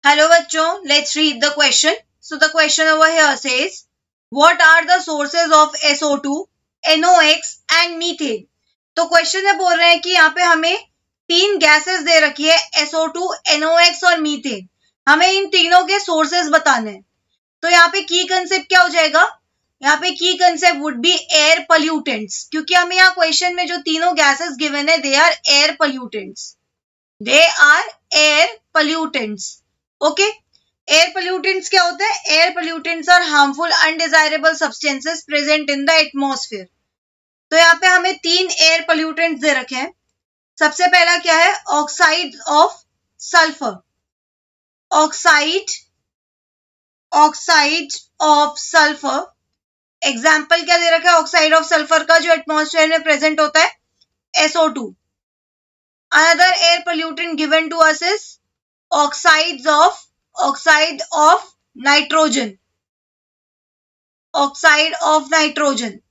Hello बच्चों, let's read the question. So the question over here says, what are the sources of SO2, NOx and methane? तो question में बोल रहे हैं कि यहाँ पे हमें तीन गैसेस दे रखी है SO2, NOx और मीथेन. हमें इन तीनों के सोर्सेज बताने हैं. तो यहाँ पे की कंसेप्ट क्या हो जाएगा? यहाँ पे की concept would be air pollutants, क्योंकि हमें यहाँ क्वेश्चन में जो तीनों गैसेस गिवन है they are air pollutants. They are air pollutants. Okay, air pollutants क्या होता है? Air pollutants are harmful undesirable substances present in the atmosphere. तो यहाँ पे हमें तीन एयर पोल्यूटेंट्स दे रखे हैं. सबसे पहला क्या है? Oxide of sulphur. Oxide of sulphur. Example क्या दे रखा है ऑक्साइड ऑफ सल्फर का जो एटमॉस्फेयर में प्रेजेंट होता है? SO2. Another air pollutant given to us is oxide of nitrogen. Oxide of nitrogen,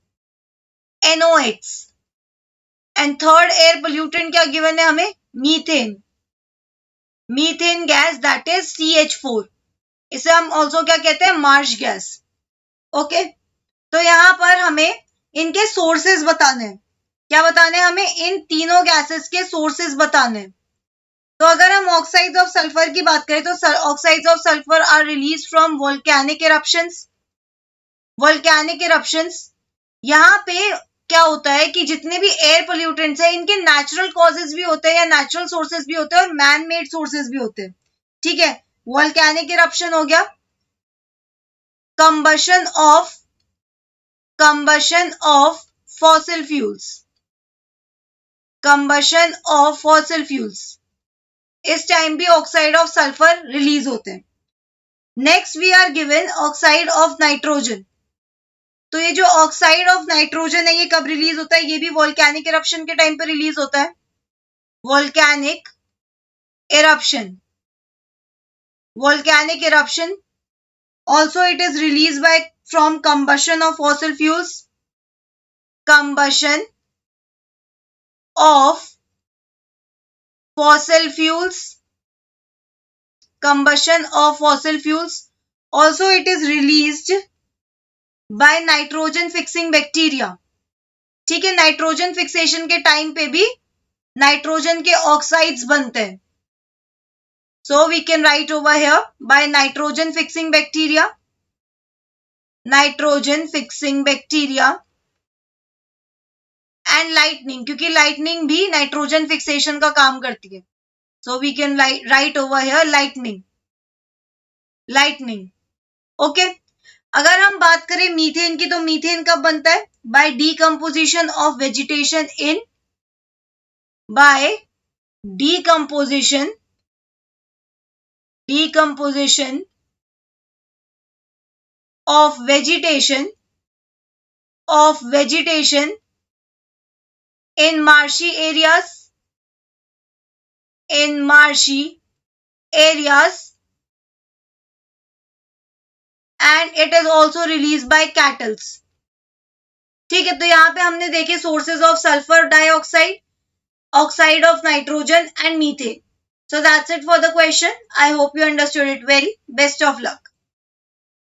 NOx. And third air pollutant क्या given है हमें? Methane. Methane gas, that is CH4. इसे हम also क्या कहते हैं? Marsh gas. ओके, तो यहाँ पर हमें इनके सोर्सेज बताने हैं. क्या बताने हैं हमें? इन तीनों गैसेस के सोर्सेज बताने हैं. तो अगर हम ऑक्साइड्स ऑफ सल्फर की बात करें तो oxides of sulphur are release from volcanic eruptions. Volcanic eruptions, यहाँ पे क्या होता है कि जितने भी एयर पोल्यूटेंट्स हैं इनके नेचुरल कॉजेज भी होते हैं या नेचुरल सोर्सेज भी होते हैं और मैन मेड सोर्सेज भी होते हैं. ठीक है, वोल्केनिक इरप्शन हो गया. Combustion of fossil fuels. Combustion of fossil fuels, इस टाइम भी ऑक्साइड ऑफ सल्फर रिलीज होते हैं. Next we are given oxide of nitrogen. तो ये जो ऑक्साइड ऑफ नाइट्रोजन है ये कब रिलीज होता है? ये भी वोल्केनिक इरप्शन के टाइम पे रिलीज होता है. Volcanic eruption also it is released by from combustion of fossil fuels. Combustion of fossil fuels, also it is released by nitrogen fixing bacteria. ठीक है, नाइट्रोजन फिक्सेशन के टाइम पे भी nitrogen के ऑक्साइड्स बनते हैं. So we can write over here by nitrogen fixing bacteria. And lightning, क्योंकि lightning भी नाइट्रोजन फिक्सेशन का काम करती है. So we can write over here lightning. Okay. अगर हम बात करें मीथेन की, तो मीथेन कब बनता है? By decomposition of vegetation of vegetation in marshy areas, and it is also released by cattle. ठीक है, तो यहाँ पे हमने देखे sources of sulphur dioxide, oxide of nitrogen and methane. So that's it for the question. I hope you understood it well. Best of luck.